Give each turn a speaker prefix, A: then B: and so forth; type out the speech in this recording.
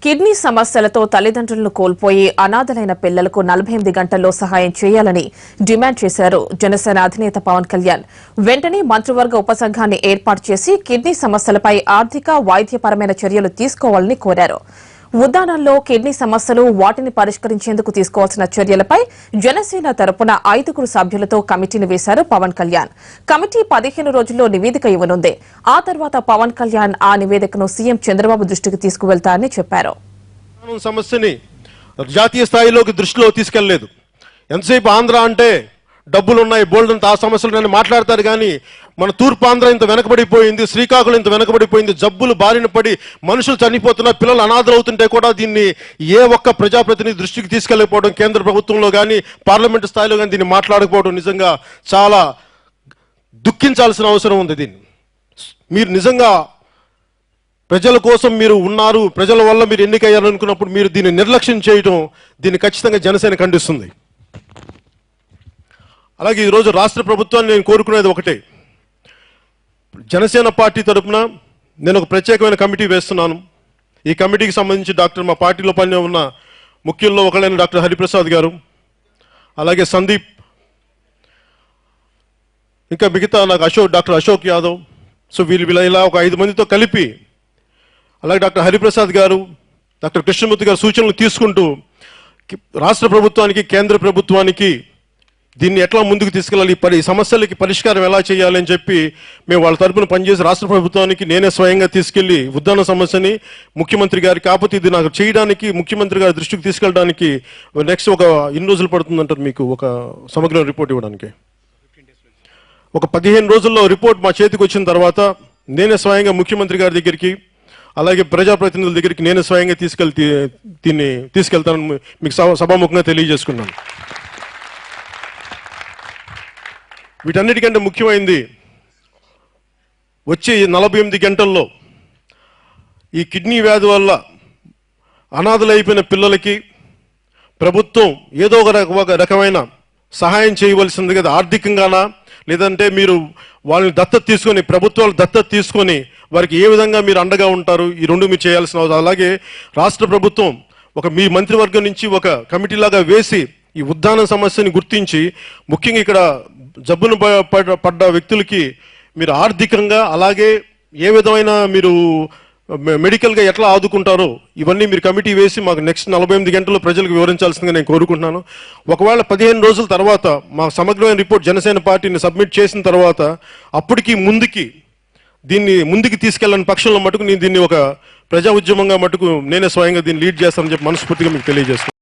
A: Kidney సమస్యలతో తల్లిదండ్రులను కోల్పోయి అనాథలైన పిల్లలకు 48 గంటల్లో సహాయం చేయాలని డిమాండ్ చేశారు జనసేన అధినేత పవన్ కళ్యాణ్. వెంటనే మంత్రివర్గ ఉపసంఘాన్ని ఏర్పాటు చేసి కిడ్నీ సమస్యలపై ఆర్థిక వైద్యపరమైన చర్యలు తీసుకోవాలని కోరారు. ఉద్దానంలో కిడ్నీ సమస్యలు వాటిని పరిష్కరించేందుకు తీసుకోవాల్సిన చర్యలపై జనసేన తరపున 5 సభ్యులతో కమిటీని వేశారు పవన్ కళ్యాణ్. కమిటీ 15 రోజుల్లో నివేదిక ఇవ్వనుంది. ఆ తర్వాత పవన్ కళ్యాణ్ ఆ నివేదికను సీఎం చంద్రబాబు దృష్టికి తీసుకువెళ్తారని చెప్పారు.
B: సమస్యని జాతీయ స్థాయిలోకి దృష్టిలో తీసుకెళ్లలేదు. ఎంతసేపు ఆంధ్ర అంటే డబ్బులు ఉన్నాయి, బోల్డ్ అంత ఆ సమస్యలు మాట్లాడతారు. కానీ మన తూర్పాంధ్ర ఇంత వెనకబడిపోయింది, శ్రీకాకుళం ఇంత వెనకబడిపోయింది. జబ్బులు బారిన పడి మనుషులు చనిపోతున్నా, పిల్లలు అనాథలవుతుంటే కూడా దీన్ని ఏ ఒక్క ప్రజాప్రతినిధి దృష్టికి తీసుకెళ్ళకపోవడం, కేంద్ర ప్రభుత్వంలో కానీ పార్లమెంటు స్థాయిలో కానీ దీన్ని మాట్లాడకపోవడం నిజంగా చాలా దుఃఖించాల్సిన అవసరం ఉంది. దీన్ని మీరు నిజంగా ప్రజల కోసం మీరు ఉన్నారు, ప్రజల వల్ల మీరు ఎన్నికయ్యారనుకున్నప్పుడు మీరు దీన్ని నిర్లక్ష్యం చేయడం, దీన్ని ఖచ్చితంగా జనసేన ఖండిస్తుంది. అలాగే ఈరోజు రాష్ట్ర ప్రభుత్వాన్ని నేను కోరుకునేది ఒకటే. జనసేన పార్టీ తరఫున నేను ఒక ప్రత్యేకమైన కమిటీ వేస్తున్నాను. ఈ కమిటీకి సంబంధించి మా పార్టీలో పని ఉన్న ముఖ్యుల్లో ఒకళ్ళైన డాక్టర్ హరిప్రసాద్ గారు, అలాగే సందీప్, ఇంకా మిగతా నాకు డాక్టర్ అశోక్ యాదవ్, సో వీళ్ళు ఇలా ఒక 5 మందితో కలిపి, అలాగే డాక్టర్ హరిప్రసాద్ గారు, డాక్టర్ కృష్ణమూర్తి గారు సూచనలు తీసుకుంటూ రాష్ట్ర ప్రభుత్వానికి, కేంద్ర ప్రభుత్వానికి దీన్ని ఎట్లా ముందుకు తీసుకెళ్ళాలి, ఈ సమస్యలకి పరిష్కారం ఎలా చేయాలి అని చెప్పి మేము వాళ్ళ తరపున పనిచేసి రాష్ట్ర ప్రభుత్వానికి నేనే స్వయంగా తీసుకెళ్లి ఉద్దాన సమస్యని ముఖ్యమంత్రి గారికి, కాకపోతే ఇది నాకు చేయడానికి ముఖ్యమంత్రి గారి దృష్టికి తీసుకెళ్ళడానికి నెక్స్ట్ ఒక ఇన్ని రోజులు పడుతుందంటారు మీకు ఒక సమగ్ర రిపోర్ట్ ఇవ్వడానికి. ఒక 15 రోజుల్లో రిపోర్ట్ మా చేతికి వచ్చిన తర్వాత నేనే స్వయంగా ముఖ్యమంత్రి గారి దగ్గరికి, అలాగే ప్రజాప్రతినిధుల దగ్గరికి నేనే స్వయంగా దీన్ని తీసుకెళ్తానని మీకు సభాముఖంగా తెలియజేసుకున్నాను. వీటన్నిటికంటే ముఖ్యమైనది వచ్చే 48 గంటల్లో ఈ కిడ్నీ వ్యాధి వల్ల అనాథలైపోయిన పిల్లలకి ప్రభుత్వం ఏదో ఒక రకమైన సహాయం చేయవలసింది కదా, ఆర్థికంగానా లేదంటే మీరు వాళ్ళని దత్తత తీసుకొని, ప్రభుత్వాలు దత్తత తీసుకొని వారికి ఏ విధంగా మీరు అండగా ఉంటారు, ఈ రెండు మీరు చేయాల్సిన అవసరం. అలాగే రాష్ట్ర ప్రభుత్వం మీ మంత్రివర్గం నుంచి ఒక కమిటీలాగా వేసి ఈ ఉద్దాన సమస్యని గుర్తించి, ముఖ్యంగా ఇక్కడ జబ్బును పడ్డ వ్యక్తులకి మీరు ఆర్థికంగా, అలాగే ఏ విధమైన మీరు మెడికల్గా ఎట్లా ఆదుకుంటారో ఇవన్నీ మీరు కమిటీ వేసి మాకు నెక్స్ట్ 48 గంటల్లో ప్రజలకు వివరించాల్సిందిగా నేను కోరుకుంటున్నాను. ఒకవేళ 15 రోజుల తర్వాత మా సమగ్రమైన రిపోర్ట్ జనసేన పార్టీని సబ్మిట్ చేసిన తర్వాత అప్పటికి దీన్ని ముందుకు తీసుకెళ్ళని పక్షంలో మటుకు నేను దీన్ని ఒక ప్రజా ఉద్యమంగా మటుకు నేనే స్వయంగా దీన్ని లీడ్ చేస్తానని చెప్పి మనస్ఫూర్తిగా మీకు తెలియజేస్తాను.